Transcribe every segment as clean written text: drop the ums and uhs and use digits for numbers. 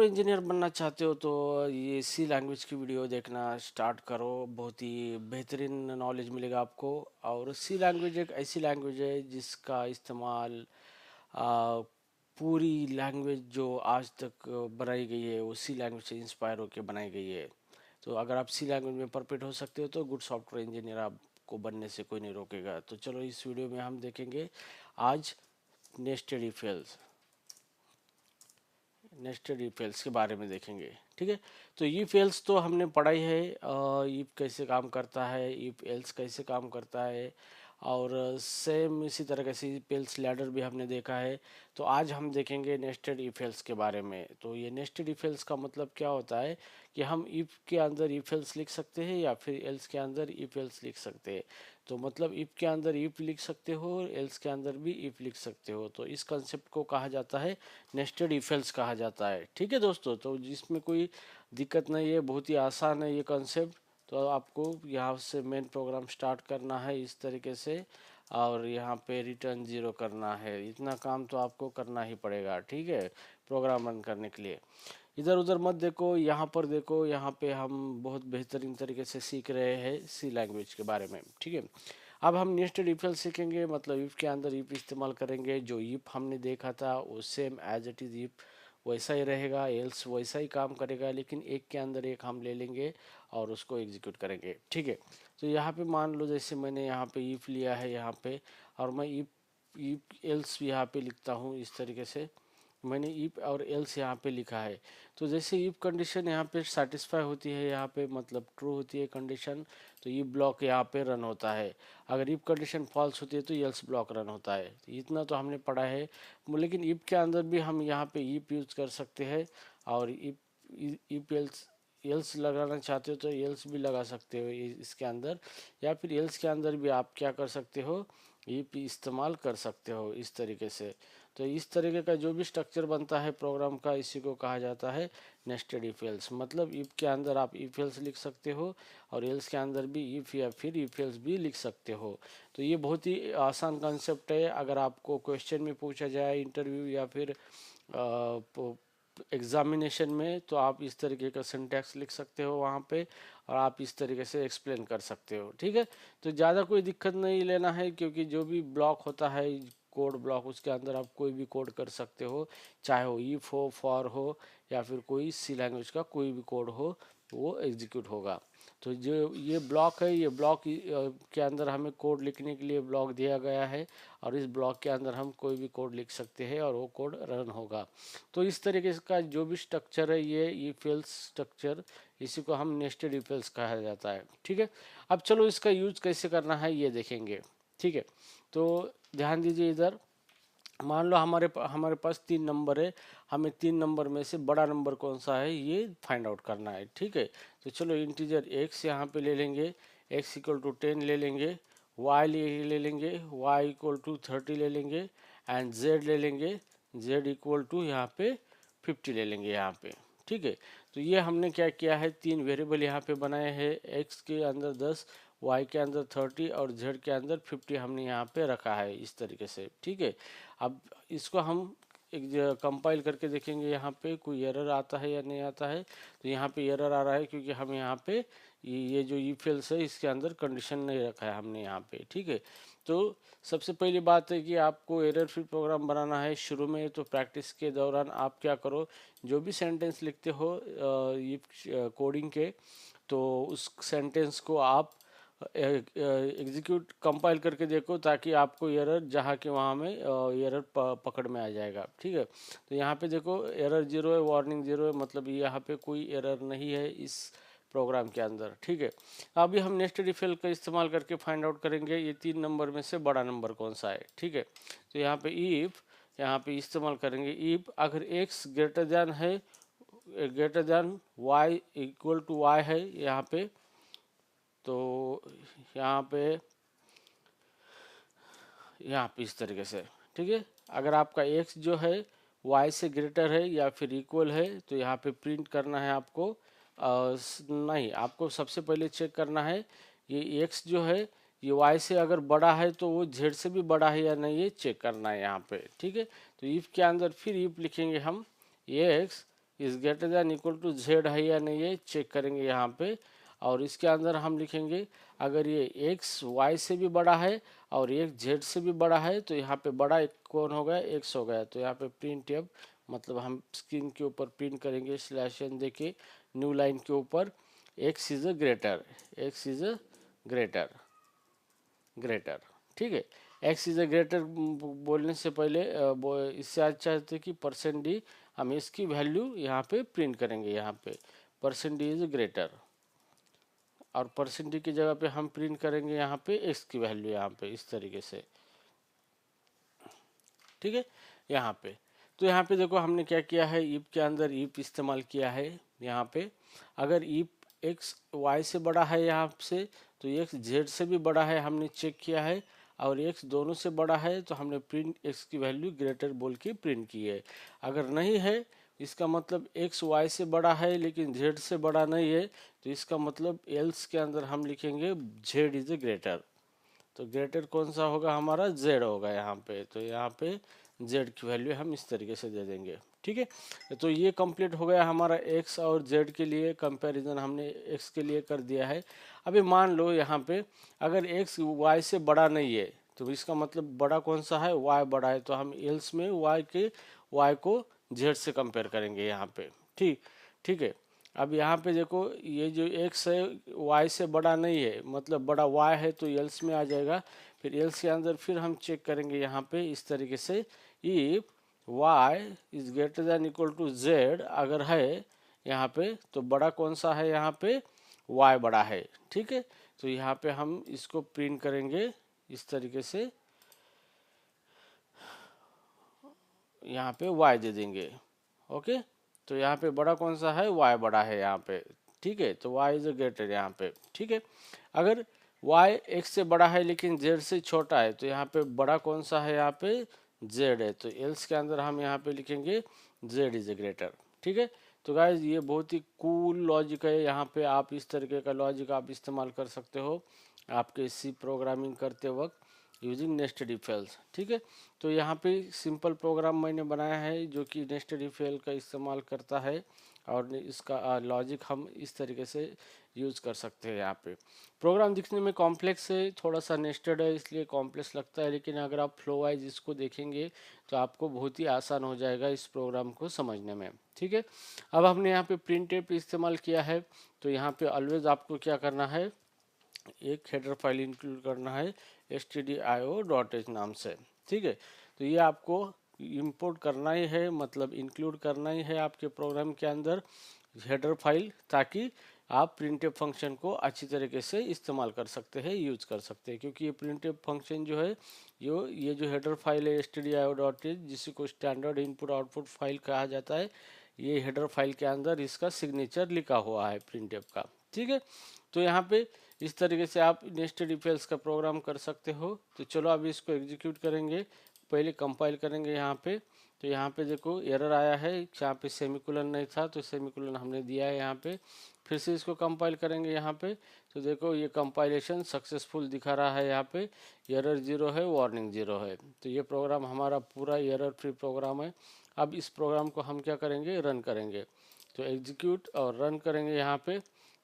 Engineer बनना चाहते हो तो ये सी लैंग्वेज की वीडियो देखना स्टार्ट करो। बहुत ही बेहतरीन नॉलेज मिलेगा आपको। और सी लैंग्वेज एक ऐसी लैंग्वेज है जिसका इस्तेमाल आ, पूरी लैंग्वेज जो आज तक बनाई गई है वो सी लैंग्वेज से इंस्पायर होकर बनाई गई है। तो अगर आप सी लैंग्वेज में परफेक्ट हो सकते हो तो गुड सॉफ्टवेयर इंजीनियर आपको बनने से कोई नहीं रोकेगा। तो चलो इस वीडियो में हम देखेंगे आज nested if else nested if else के बारे में देखेंगे। ठीक है, तो इफ एल्स तो हमने पढ़ाई है, इफ कैसे काम करता है, इफ एल्स कैसे काम करता है, और सेम इसी तरह से इफ एल्स लैडर भी हमने देखा है। तो आज हम देखेंगे नेस्टेड इफ एल्स के बारे में। तो ये नेस्टेड इफ एल्स का मतलब क्या होता है कि हम इफ के अंदर इफ एल्स लिख सकते हैं या फिर एल्स के अंदर इफ एल्स लिख सकते हैं। तो मतलब इफ के अंदर इफ लिख सकते हो और एल्स के अंदर भी इफ लिख सकते हो। तो इस कंसेप्ट को कहा जाता है नेस्टेड इफ एल्स कहा जाता है। ठीक है दोस्तों, तो जिसमें कोई दिक्कत नहीं है, बहुत ही आसान है ये कंसेप्ट। तो आपको यहाँ से मेन प्रोग्राम स्टार्ट करना है इस तरीके से, और यहाँ पे रिटर्न ज़ीरो करना है। इतना काम तो आपको करना ही पड़ेगा, ठीक है, प्रोग्राम रन करने के लिए। इधर उधर मत देखो, यहाँ पर देखो। यहाँ पे हम बहुत बेहतरीन तरीके से सीख रहे हैं सी लैंग्वेज के बारे में। ठीक है, अब हम नेस्टेड इफ एल्स सीखेंगे। मतलब इफ के अंदर इफ इस्तेमाल करेंगे। जो इफ हमने देखा था वो same as it is if वैसा ही रहेगा, एल्स वैसा ही काम करेगा, लेकिन एक के अंदर एक हम ले लेंगे और उसको एग्जीक्यूट करेंगे। ठीक है, तो यहाँ पे मान लो जैसे मैंने यहाँ पे इफ लिया है यहाँ पे, और मैं इफ इफ एल्स यहाँ पे लिखता हूँ इस तरीके से। मैंने इफ और एल्स यहाँ पे लिखा है। तो जैसे इफ कंडीशन यहाँ पे सेटिस्फाई होती है, यहाँ पे मतलब ट्रू होती है कंडीशन, तो इफ ब्लॉक यहाँ पे रन होता है। अगर इफ कंडीशन फॉल्स होती है तो एल्स ब्लॉक रन होता है। तो इतना तो हमने पढ़ा है। लेकिन इफ के अंदर भी हम यहाँ पे इफ यूज कर सकते हैं, और इफ एल्स एल्स लगाना चाहते हो तो एल्स भी लगा सकते हो इसके अंदर, या फिर एल्स के अंदर भी आप क्या कर सकते हो, इफ इस्तेमाल कर सकते हो इस तरीके से। तो इस तरीके का जो भी स्ट्रक्चर बनता है प्रोग्राम का, इसी को कहा जाता है नेस्टेड इफ एल्स। मतलब इफ के अंदर आप इफ एल्स लिख सकते हो और एल्स के अंदर भी इफ या फिर इफ एल्स भी लिख सकते हो। तो ये बहुत ही आसान कंसेप्ट है। अगर आपको क्वेश्चन में पूछा जाए इंटरव्यू या फिर एग्जामिनेशन में, तो आप इस तरीके का सिंटैक्स लिख सकते हो वहाँ पे, और आप इस तरीके से एक्सप्लेन कर सकते हो। ठीक है, तो ज़्यादा कोई दिक्कत नहीं लेना है, क्योंकि जो भी ब्लॉक होता है कोड ब्लॉक, उसके अंदर आप कोई भी कोड कर सकते हो, चाहे वो इफ हो, फॉर हो, या फिर कोई सी लैंग्वेज का कोई भी कोड हो, वो एग्जीक्यूट होगा। तो जो ये ब्लॉक है, ये ब्लॉक के अंदर हमें कोड लिखने के लिए ब्लॉक दिया गया है, और इस ब्लॉक के अंदर हम कोई भी कोड लिख सकते हैं और वो कोड रन होगा। तो इस तरीके का जो भी स्ट्रक्चर है ये इफ एल्स स्ट्रक्चर, इसी को हम नेस्टेड इफ एल्स कहा जाता है। ठीक है, अब चलो इसका यूज कैसे करना है ये देखेंगे। ठीक है, तो ध्यान दीजिए इधर। मान लो हमारे पास 3 नंबर है, हमें 3 नंबर में से बड़ा नंबर कौन सा है ये फाइंड आउट करना है। ठीक है, तो चलो इंटीजर एक्स यहाँ पे ले लेंगे, एक्स इक्वल टू 10 ले लेंगे, वाई ले लेंगे, वाई इक्वल टू 30 ले लेंगे, एंड जेड ले लेंगे, जेड इक्वल टू यहाँ पे 50 ले लेंगे यहाँ पे। ठीक है, तो ये हमने क्या किया है, 3 वेरिएबल यहाँ पे बनाए हैं। एक्स के अंदर 10, वाई के अंदर 30 और जेड के अंदर 50 हमने यहाँ पे रखा है इस तरीके से। ठीक है, अब इसको हम एक कंपाइल करके देखेंगे यहाँ पे कोई एरर आता है या नहीं आता है। तो यहाँ पे एरर आ रहा है क्योंकि हम यहाँ पे ये जो इफ एल्स है इसके अंदर कंडीशन नहीं रखा है हमने यहाँ पे। ठीक है, तो सबसे पहली बात है कि आपको एरर फ्री प्रोग्राम बनाना है शुरू में। तो प्रैक्टिस के दौरान आप क्या करो, जो भी सेंटेंस लिखते हो इफ कोडिंग के, तो उस सेंटेंस को आप एग्जीक्यूट कंपाइल करके देखो, ताकि आपको एरर जहाँ के वहाँ में एरर पकड़ में आ जाएगा। ठीक है, तो यहाँ पे देखो एरर 0 है, वार्निंग 0 है, मतलब यहाँ पे कोई एरर नहीं है इस प्रोग्राम के अंदर। ठीक है, अभी हम नेस्टेड इफ एल्स का इस्तेमाल करके फाइंड आउट करेंगे ये 3 नंबर में से बड़ा नंबर कौन सा है। ठीक है, तो यहाँ पे इफ, यहाँ पे इस्तेमाल करेंगे इफ अगर एक्स ग्रेटर देन है, greater than Y equal to Y है यहाँ पे, तो यहाँ पे इस तरीके से। ठीक है, अगर आपका x जो है y से ग्रेटर है या फिर इक्वल है, तो यहाँ पे प्रिंट करना है आपको। नहीं, आपको सबसे पहले चेक करना है ये x जो है ये y से अगर बड़ा है तो वो z से भी बड़ा है या नहीं, ये चेक करना है यहाँ पे। ठीक है, तो इफ के अंदर फिर इफ लिखेंगे हम, ये x is greater than equal to Z है या नहीं है चेक करेंगे यहाँ पे। और इसके अंदर हम लिखेंगे अगर ये एक्स वाई से भी बड़ा है और एक जेड से भी बड़ा है तो यहाँ पे बड़ा एक कौन हो गया, एक्स हो गया। तो यहाँ पे प्रिंट एफ मतलब हम स्क्रीन के ऊपर प्रिंट करेंगे स्लैश एन देके न्यू लाइन के ऊपर x is a greater, x is a greater, greater. ठीक है, एक्स इज अ ग्रेटर बोलने से पहले इससे अच्छा है कि परसेंट डी हम इसकी वैल्यू यहाँ पे प्रिंट करेंगे, यहाँ पे परसेंट डी इज ग्रेटर और परसेंट डी की जगह पे हम प्रिंट करेंगे यहाँ पे एक्स की वैल्यू यहाँ पे इस तरीके से। ठीक है, यहाँ पे तो यहाँ पे देखो हमने क्या किया है, इफ के अंदर इफ इस्तेमाल किया है। यहाँ पे अगर इफ एक्स वाई से बड़ा है यहाँ से तो एक्स जेड से भी बड़ा है हमने चेक किया है, और एक्स दोनों से बड़ा है तो हमने प्रिंट एक्स की वैल्यू ग्रेटर बोल के प्रिंट की है। अगर नहीं है इसका मतलब एक्स वाई से बड़ा है लेकिन जेड से बड़ा नहीं है तो इसका मतलब एल्स के अंदर हम लिखेंगे जेड इज ए ग्रेटर। तो ग्रेटर कौन सा होगा हमारा, जेड होगा यहाँ पे। तो यहाँ पे जेड की वैल्यू हम इस तरीके से दे देंगे। ठीक है, तो ये कंप्लीट हो गया हमारा एक्स और जेड के लिए कंपैरिजन हमने एक्स के लिए कर दिया है। अभी मान लो यहाँ पे अगर एक्स वाई से बड़ा नहीं है तो इसका मतलब बड़ा कौन सा है, वाई बड़ा है। तो हम एल्स में वाई को जेड से कंपेयर करेंगे यहाँ पे। ठीक ठीक है, अब यहाँ पे देखो ये जो एक्स है वाई से बड़ा नहीं है मतलब बड़ा वाई है तो एल्स में आ जाएगा। फिर एल्स के अंदर फिर हम चेक करेंगे यहाँ पे इस तरीके से if Y is greater than equal to Z अगर है यहाँ पे तो बड़ा कौन सा है, यहाँ पे वाई बड़ा है। ठीक है, तो यहाँ पे हम इसको प्रिंट करेंगे इस तरीके से, यहाँ पे वाई दे देंगे। ओके, तो यहाँ पे बड़ा कौन सा है, वाई बड़ा है यहाँ पे। ठीक है, तो वाई इज ग्रेटर यहाँ पे। ठीक है, अगर वाई एक्स से बड़ा है लेकिन जेड से छोटा है तो यहाँ पे बड़ा कौन सा है, यहाँ पे जेड है। तो एल्स के अंदर हम यहाँ पे लिखेंगे जेड इज ग्रेटर। ठीक है, तो गाइज ये बहुत ही कूल लॉजिक है। यहाँ पे आप इस तरीके का लॉजिक आप इस्तेमाल कर सकते हो आपके सी प्रोग्रामिंग करते वक्त यूजिंग नेस्टेड इफ एल्स। ठीक है, तो यहाँ पे सिंपल प्रोग्राम मैंने बनाया है जो कि नेस्टेड इफ एल्स का इस्तेमाल करता है और इसका लॉजिक हम इस तरीके से यूज़ कर सकते हैं। यहाँ पे प्रोग्राम दिखने में कॉम्प्लेक्स है, थोड़ा सा नेस्टेड है इसलिए कॉम्प्लेक्स लगता है, लेकिन अगर आप फ्लो वाइज इसको देखेंगे तो आपको बहुत ही आसान हो जाएगा इस प्रोग्राम को समझने में। ठीक है, अब हमने यहाँ पे प्रिंट एफ इस्तेमाल किया है तो यहाँ पे ऑलवेज आपको क्या करना है, एक हेडर फाइल इंक्लूड करना है stdio.h नाम से। ठीक है, तो ये आपको इंपोर्ट करना ही है मतलब इंक्लूड करना ही है आपके प्रोग्राम के अंदर हेडर फाइल, ताकि आप प्रिंटफ फंक्शन को अच्छी तरीके से इस्तेमाल कर सकते हैं, यूज कर सकते हैं। क्योंकि ये प्रिंटफ फंक्शन जो है ये जो हेडर फाइल है stdio.h जिसी को स्टैंडर्ड इनपुट आउटपुट फाइल कहा जाता है, ये हेडर फाइल के अंदर इसका सिग्नेचर लिखा हुआ है प्रिंटफ का। ठीक है, तो यहाँ पे इस तरीके से आप नेस्टेड इफ एल्स का प्रोग्राम कर सकते हो। तो चलो अभी इसको एग्जीक्यूट करेंगे, पहले कंपाइल करेंगे यहाँ पे। तो यहाँ पे देखो एरर आया है, यहाँ पे सेमीकोलन नहीं था तो सेमीकोलन हमने दिया है यहाँ पे। फिर से इसको कंपाइल करेंगे यहाँ पे, तो देखो ये कंपाइलेशन सक्सेसफुल दिखा रहा है, यहाँ पे एरर 0 है, वार्निंग 0 है। तो ये प्रोग्राम हमारा पूरा एरर फ्री प्रोग्राम है। अब इस प्रोग्राम को हम क्या करेंगे, रन करेंगे। तो एग्जीक्यूट और रन करेंगे यहाँ पे।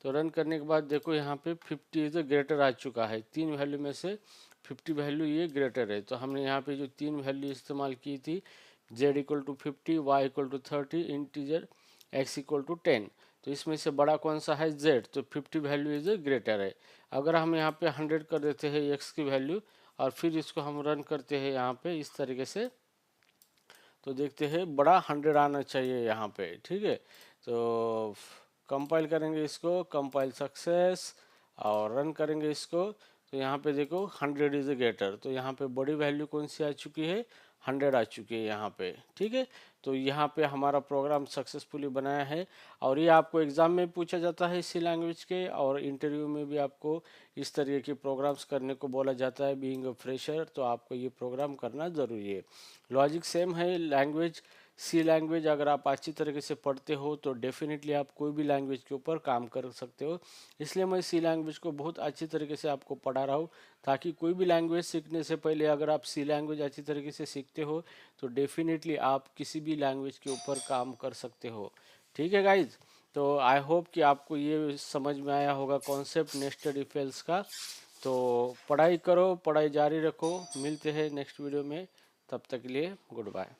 तो रन करने के बाद देखो यहाँ पे 50 इज ग्रेटर आ चुका है, 3 वैल्यू में से 50 वैल्यू ये ग्रेटर है। तो हमने यहाँ पे जो 3 वैल्यू इस्तेमाल की थी z equal to 50, y equal to 30, integer x equal to 10, तो इसमें से बड़ा कौन सा है, z। तो 50 वैल्यू इज ग्रेटर है। अगर हम यहाँ पे 100 कर देते हैं x की वैल्यू और फिर इसको हम रन करते हैं यहाँ पे इस तरीके से, तो देखते हैं बड़ा 100 आना चाहिए यहाँ पे। ठीक है, तो कंपाइल करेंगे इसको, कंपाइल सक्सेस और रन करेंगे इसको। तो यहाँ पे देखो 100 इज ग्रेटर, तो यहाँ पे बड़ी वैल्यू कौन सी आ चुकी है, 100 आ चुकी है यहाँ पे। ठीक है, तो यहाँ पे हमारा प्रोग्राम सक्सेसफुली बनाया है। और ये आपको एग्जाम में पूछा जाता है सी लैंग्वेज के, और इंटरव्यू में भी आपको इस तरीके के प्रोग्राम्स करने को बोला जाता है। बीइंग अ फ्रेशर तो आपको ये प्रोग्राम करना ज़रूरी है। लॉजिक सेम है, लैंग्वेज सी लैंग्वेज अगर आप अच्छी तरीके से पढ़ते हो तो डेफिनेटली आप कोई भी लैंग्वेज के ऊपर काम कर सकते हो। इसलिए मैं सी लैंग्वेज को बहुत अच्छी तरीके से आपको पढ़ा रहा हूँ, ताकि कोई भी लैंग्वेज सीखने से पहले अगर आप सी लैंग्वेज अच्छी तरीके से सीखते हो तो डेफिनेटली आप किसी भी लैंग्वेज के ऊपर काम कर सकते हो। ठीक है गाइज, तो आई होप कि आपको ये समझ में आया होगा कॉन्सेप्ट नेस्टेड इफ एल्स का। तो पढ़ाई करो, पढ़ाई जारी रखो, मिलते हैं नेक्स्ट वीडियो में, तब तक के लिए गुड बाय।